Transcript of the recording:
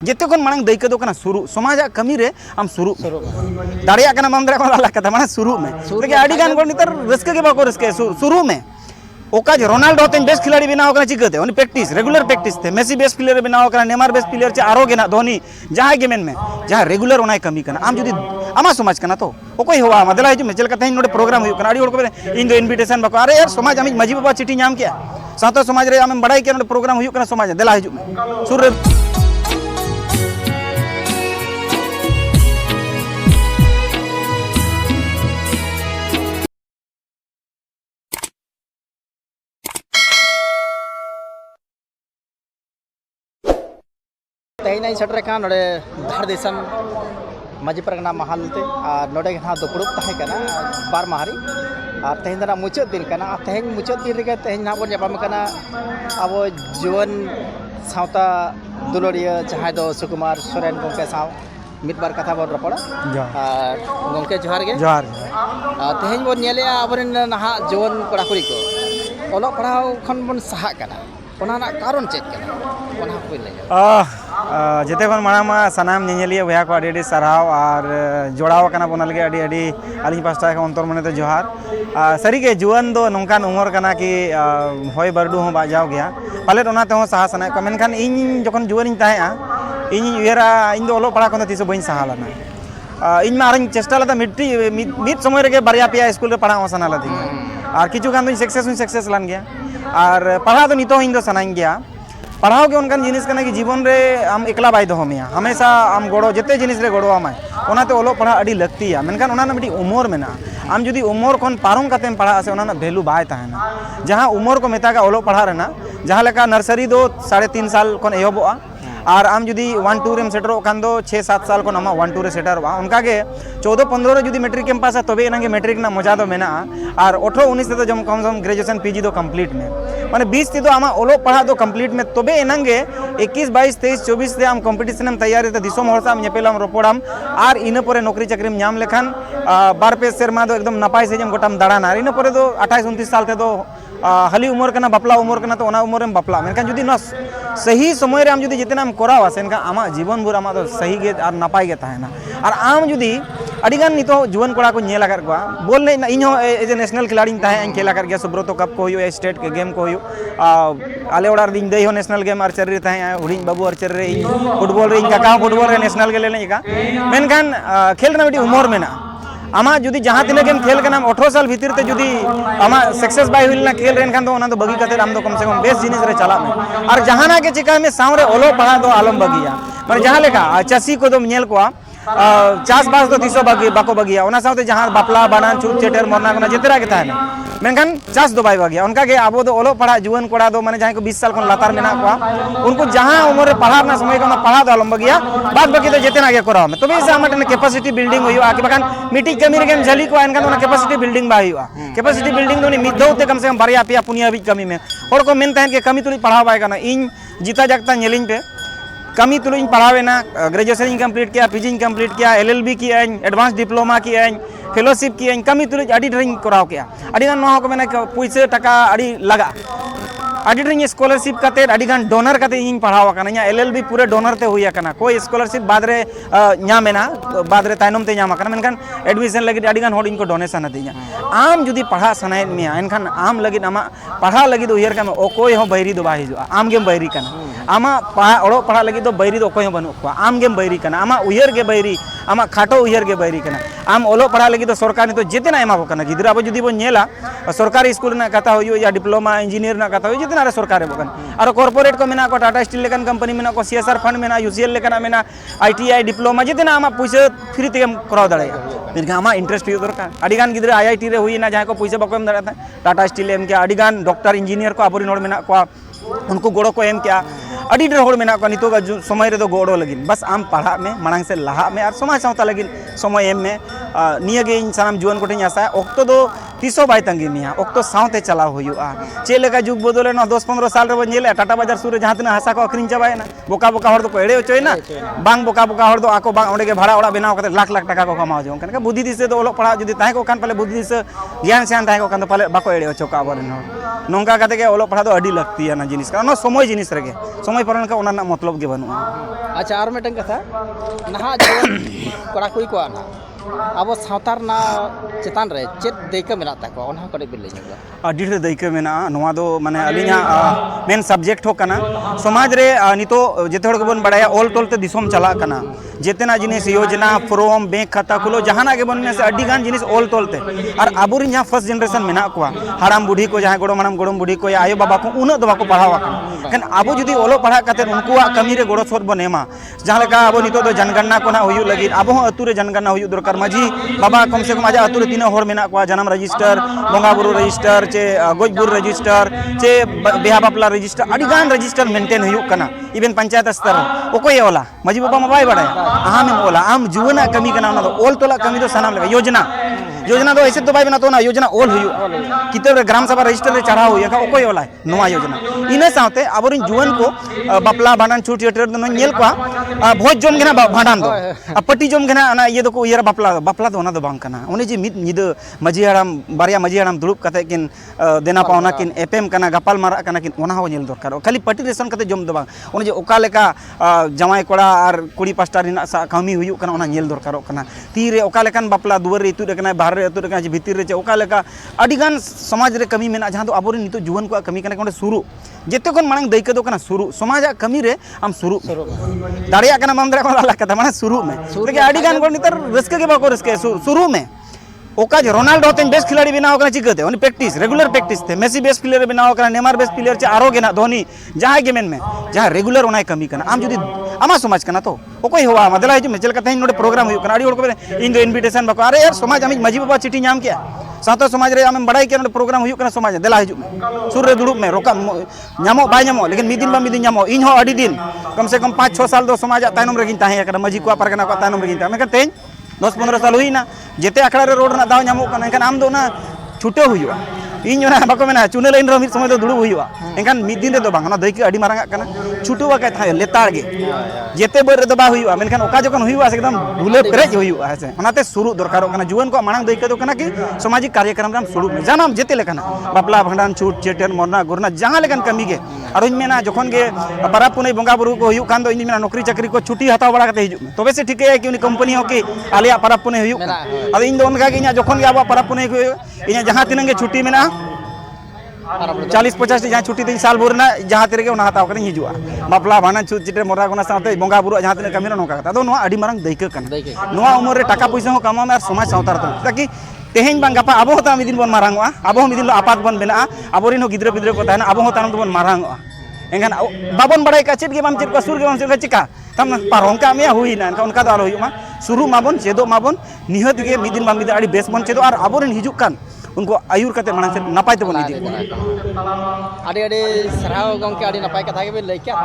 जेते कोन मांग दायित्व दो कना शुरू समाज कमी रे हम शुरू दाड़िया कना बम दरे वाला कथा माने शुरू में लेकिन आडी गान को नितर रस्के के बाको रस्के शुरू में ओकाज रोनाल्डो तेन बेस्ट खिलाड़ी बनाव कना चिकते उनी प्रैक्टिस रेगुलर प्रैक्टिस थे मेसी बेस्ट प्लेयर बनाव कना नेमार बेस्ट प्लेयर चे आरो गेना धोनी जहां गेमेन में जहां रेगुलर ओनाय कमी कना आम जुदी आमा समाज कना तो ओकोय होवा मदला हिजु में चल कथा नोडे प्रोग्राम हुई कना आडी होड़ को इन दो इनविटेशन बाको अरे यार समाज आमी माजी बाबा चिट्ठी नाम किया सातो समाज रे आम बड़ाई के नोडे प्रोग्राम हुई कना समाज देला हिजु में सुर तेना सेटर नोड़े धार देशन माजी परगना महालते नोड़े दुपुड़ब तहकना बार माहारी और तेहन दना मुचाद दिन कना तेहन मुचाद दिन रे तेहन ना बन जापाम कना अब जुवन सावता दुलड़िया जहां दो सुकुमार सोरेन गोंके साव मिद बार कथा बन रपड़ा गोंके जोहार गे जोहार तेहन बन नेले आबरेन नहा जुवन कड़ा कुड़ी को ओलो पढ़ाव खन बन सहा कना ओना ना कारण चेक कना ओना कोई ले जेते खन मामा सनाम नेलिया वया को अडी सरहाव और जोड़ाव कना बोनल गे अडी अली पास्टा के अंतर मने तो जोहार सरी के जुवन दो नोंकान उमर कना कि होय बरडू हो बाजाव गया पाले ओना ते हो सहा सना को मेनखान इन जखन जुवन इन ताहेआ इन उयरा इन दो ओलो पड़ा कोन तिसो बइन सहा लना इन मा आरन चेष्टा लदा मिड समय रे बारिया पिया स्कूल रे पढ़ा सना लदी और किछु गान दो सक्सेस लान गया और पढ़ा तो नितो इन दो सनाइन गया पढ़ाओ के उनकान जिनिस कना कि जीवन रे आम एकला बाय दो मिया हमेशा आम गोड़ो जेते जिनिस रे गोड़ो आमाय ओनाते ओलो पढ़ा अडी लगतिया मेनखान ओना ना मिडी उमर मेना आम जुदी उमर खन पारम कातेम पढ़ा से ओना ना वैल्यू बाय ताहेना जहां उमर को मेता का ओलो पढ़ा रेना जहां लेका नर्सरी दो 3.5 साल खन एहबोआ और आम जुदी 1-2 रेम सेटरो खान दो 6-7 साल को आमा 1-2 रे सेटरवा उनका के 14-15 रे जुदी मैट्रिक एम पासा तबे एनागे मैट्रिक ना मजा दो मेना और 18-19 ते जम कम सम ग्रेजुएशन पीजी दो कंप्लीट में माने 20 ते दो आमा ओलो पढ़ा दो कंप्लीट में तबे एनागे 21-22-23-24 ते आम कंपटीशन में तैयारी ते दिसोम हर साम नेपेलाम रोपोड़ाम और इना परे नौकरी चाकरी में नाम लेखान बार पे सेरमा दो एकदम नपाय से जम गोटाम दाड़ाना इना परे दो 28-29 साल ते दो हाली उमर कना बापला उमर कना तो ओना उमर में बापला मेनखान जुदी न सही समय रे आम जुदी जितना करावा से इनका आमा जीवन भर आमा तो सही गे और नपाय गे ताहेना और आम जुदी अडिगान नितो जुवन कोड़ा को नेला कर गवा बोल ने इनो एज ए नेशनल खिलाड़ी ताहे इन खेला कर गया सुब्रतो कप को होयो स्टेट के गेम को होयो आले ओडार दिन दई हो नेशनल गेम आर्चरी रे ताहे हुडिन बाबू आर्चरी रे फुटबॉल रे इनका का फुटबॉल रे नेशनल के लेने का मेनखान खेल ना मिडी उमर मेना आमा जुदी जहां तिना गेम खेल कना 18 साल भीतर ते जुदी आमा सक्सेस बाय हुइलना खेल रेन खान तो ओना तो बगी कते आम तो कम से कम बेस्ट जिनिस रे चला में और जहाना के चिका में सावरे ओलो पढ़ा दो आलम बगिया माने जहां लेका चासी को दो नेल को चास बास तो तीसो बागी बाको बगिया ओना सावते जहां बापला बानान चुट चेटर मरना कना जेतरा के ताने मेनखान चास दो बाय बगिया उनका के आबो दो ओलो पढ़ा जुवन कोड़ा दो माने जहां को 20 साल कोन लातार मेना को उनको जहां उम्र पढ़ा ना समय को पढ़ा दो आलम बगिया बाद बाकी तो जेतना के कराव में तबे से हमटने कैपेसिटी बिल्डिंग होयो आके बखान मिटी कमी रे गेम झली को एनखान ओना कैपेसिटी बिल्डिंग बा होयो कैपेसिटी बिल्डिंग दो नि मिदौते कम से कम बारिया पिया पुनिया भी कमी में और को मेन ताहन के कमी तुली पढ़ा बाय कना इन जीता जागता नेलिंग पे कमी तुलो इन पढ़ावेना ग्रेजुएशन कंप्लीट किया पीजी कंप्लीट किया एलएलबी किया एडवांस डिप्लोमा किया फेलोशिप किया कमी तुलो अडी ड्राइंग कराव किया अडी गान नोहा को मेना पैसा टका अडी लगा अडी ड्राइंग स्कॉलरशिप काते अडी गान डोनर काते इन पढ़ावा कना या एलएलबी पूरे डोनर ते हुई कना कोई स्कॉलरशिप बाद रे न्यामेना बाद रे तायनम ते न्यामा कना मेनखान एडमिशन लगी अडी गान होड़ इनको डोनेशन अदिया आम जुदी पढ़ा सनाय में एनखान आम लगी आमा पढ़ा लगी उयर का ओकोय हो बैरी दो बाहिजो आम गेम बैरी कना आमा ओड़ो पढ़ा लगी तो बैरी दो कोई बनु को आम गेम बैरी कना आमा उयर गे बैरी आमा खाटो उयर गे बैरी कना आम ओलो पढ़ा लगी तो सरकार ने तो जितना एमा को कना गिदरा अब जुदी बो नेला सरकारी स्कूल ना कथा होयो या डिप्लोमा इंजीनियर ना कथा होयो जितना रे सरकार रे बकन और कॉर्पोरेट को मेना को टाटा स्टील लेकन कंपनी मेना को सीएसआर फंड मेना यूसीएल लेकन मेना आईटीआई डिप्लोमा जितना आमा पैसा फ्री ते कराव दड़ेया मेनका आमा इंटरेस्ट हो दरकार अडिगान गिदरा आईआईटी रे हुई ना जहां को पैसा बको एम दड़ता टाटा स्टील एम के अडिगान डॉक्टर इंजीनियर को आबोरी नोड मेना को उनको गोड़ो को एम क्या अडी ढेर होड़ मेना को नितो का समय रे दो गोड़ो लगिन बस आम पढ़ा में मांग से लहा में और समाज सावता लगिन समय एम में निये गे इन सानाम जुवन कोठे आसा ओक्तो दो तीसो बाय तंगी मिया ओक्तो सावते चलाव हुआ चे लेका जुग बदले 10-15 साल रे बन जेले टाटा बाजार सुर जहां तना हसा को अखरिन चाबायना बोका बोका हर तो एड़े होचोयना बांग बोका बोका हर तो आको बांग ओंडे के भाड़ा ओड़ा बनाव कते लाख लाख टाका को कमाओ जो कन बुद्धि दिसे तो ओलो पढ़ा जुदी ताहे को कान पाले बुद्धि दिसे ज्ञान स्यान ताहे को कान तो पाले बाको एड़े होचो का बरन नोंका कते के ओलो पढ़ा तो अडी लगती है ना जिनिस का समय जिनिस रगे समय परन का ओना मतलब के बनु अच्छा और मेटन कथा नहा जीवन कोड़ा कोई को आना अब सावतार ना चेतान रे चेत देख मेना तको ओना कड़े बिले अडी रे देख मेना नोवा दो माने अलिना मेन सब्जेक्ट हो कना समाज रे नितो जेते हड़ बन बड़ाया ओल टोल ते दिसोम चला कना जेतेना जिनिस योजना फॉर्म बैंक खाता खुलो जहाना के बन में से अडी गान जिनिस ओल टोलते और आबुरिन जहां फर्स्ट जनरेशन मेना को हराम बुढ़ी को जहां गोड़ो मानम गोड़म बुढ़ी को या आयो बाबा को उन दो बाको पढ़ावा कन आबो जुदी ओलो पढ़ा कते उनको कमी रे गोड़ो सोर बन एमा जहां लेका आबो नितो दो जनगणना को ना हुयु लगी आबो अतु रे जनगणना हुयु दरकार माझी बाबा कम से कम आजा अतु रे तीन होर मेना को जन्म रजिस्टर बोंगा बुरु रजिस्टर चे गोजबुर रजिस्टर चे बेहा बापला रजिस्टर अडी गान रजिस्टर मेंटेन हुयु कना इवन पंचायत स्तर ओकोय ओला माझी बाबा मा बाय बड़ाय आम ओला आम जुवना कमी कना ना ओल तोला कमी तो सनाम लगा योजना तो ऐसे तो बाय बना तो ना योजना ओल हुयु किते ग्राम सभा रजिस्टर रे चढ़ा हुई का ओकोय ओला नोवा योजना इने साथे आबोरिन जुवन को बापला भांडन छूट छेटर दो नेल को भोज जम गेना भांडन दो पट्टी जम गेना ना ये दो को ये बापला दो ना दो बांग कना उनी जी मिद निद मजी हराम बारिया मजी हराम दुड़ुब कते किन देना पावना किन एपएम कना गपाल मारा कना किन ओना हो नेल दरकार खाली पट्टी रेशन कते जम दो बांग उनी जे ओका लेका जमाई कोड़ा और कुड़ी पास्टा रिना कमी हुयु कना ओना नेल दरकारो कना तीरे ओका लेकान बापला दुवर रे इतु कना बाहर रे अतु रे कना भीतर रे चे ओका लेका अडिगान समाज रे कमी मेना जहां तो आबोरिन नितो जुवन को कमी कना कोंडे शुरू जेते कोन मांग दैके दो कना शुरू समाज कमी रे हम शुरू दाड़िया कना माम दरा को ला कता माने शुरू में लेकिन अडिगान को नितर रस्के के बाको रस्के शुरू में ओका जो रोनाल्डो तेन बेस्ट खिलाड़ी बनाव कना चिकते उनी प्रैक्टिस रेगुलर प्रैक्टिस थे मेसी बेस्ट प्लेयर बनाव कना नेमार बेस्ट प्लेयर चे आरो गेना धोनी जहां गेमेन में जहां रेगुलर ओनाय कमी कना आम जुदी आमा समाज कना तो ओकोय होवा मदला हिजु में चलका तेन नोडे प्रोग्राम हुयु कना अडी होड़ को इन दो इनविटेशन बाको अरे यार समाज आमी मजी बाबा चिठी नाम किया सातो समाज रे आम बड़ाई के नोडे प्रोग्राम हुयु कना समाज देला हिजु में सुर रे दुड़ुब में रोका न्यामो बाय न्यामो लेकिन मिदिन बा मिदिन न्यामो इन हो अडी दिन कम से कम 5-6 साल दो समाज तायनम रेगिन ताहे कना मजी को परगना को तायनम रेगिन ता मेका तेन 10-15 साल हुई ना जेते अखड़ा रे रोड ना दाव न्यामो कना एनखान आम दो ना छुटे हुयु इन जोना बाको मेना चुने लाइन रो मिद समय दो दुड़ुब हुयु एनखान मिद दिन रे दो बांग ना दैके अडी मारंगा कना छुटुवा का थाय लेतार गे जेते बर रे दो बा हुयु मेनखान ओका जकन हुयु एकदम भूले पेरेज हुयु है ओनाते शुरू दरकारो कना जुवन को मांग दैके दो कना कि सामाजिक कार्यक्रम रे शुरू में जानम जेते लेकना बापला भांडन छूट चेटर मरना गुरना जहां लेकन कमी गे और इन मेना जखन गे बराब पुनै बंगा बुरु को हुयु खान दो इन मेना नौकरी चाकरी को छुट्टी हताव बड़ा कते हिजु तबे से ठीक है कि उनी कंपनी हो कि आलिया बराब पुनै हुयु अब इन दो उनका कि जखन गे आबा बराब पुनै को इन जहां तिनंगे छुट्टी मेना 40-50 जहाँ छुट्टी तीन साल भर ना जहाँ तेरे के उना हताव कते हिजुआ बापला भांडन छूट चिटे मरा गुना साथे बंगा बुरु जहाँ तेरे कमी नोका कता दो नोआ अडी मारंग दैके कना नोआ उमर रे टाका पैसा हो कमा में और समाज सावतार तो ताकि तेहेन बांग गपा आबो होता मिदिन बन मारंगवा आबो मिदिन लो आपात बन बेना आबोरिन हो गिद्र पिद्र को ताना आबो होता न बन मारंगवा एंगन बाबन बड़ाई का चेत के बाम चेत को सुर के बाम चेत चिका तम पारों का में हुई ना उनका तो आलो हुई शुरू माबन चेदो माबन निहत के मिदिन बाम मिदिन अडी बेस बन चेदो और आबोरिन हिजुक कान उनको आयुर कते मानन से नपाय तो बन इदी अडी अडी सराव गंके अडी नपाय कथा के ले क्या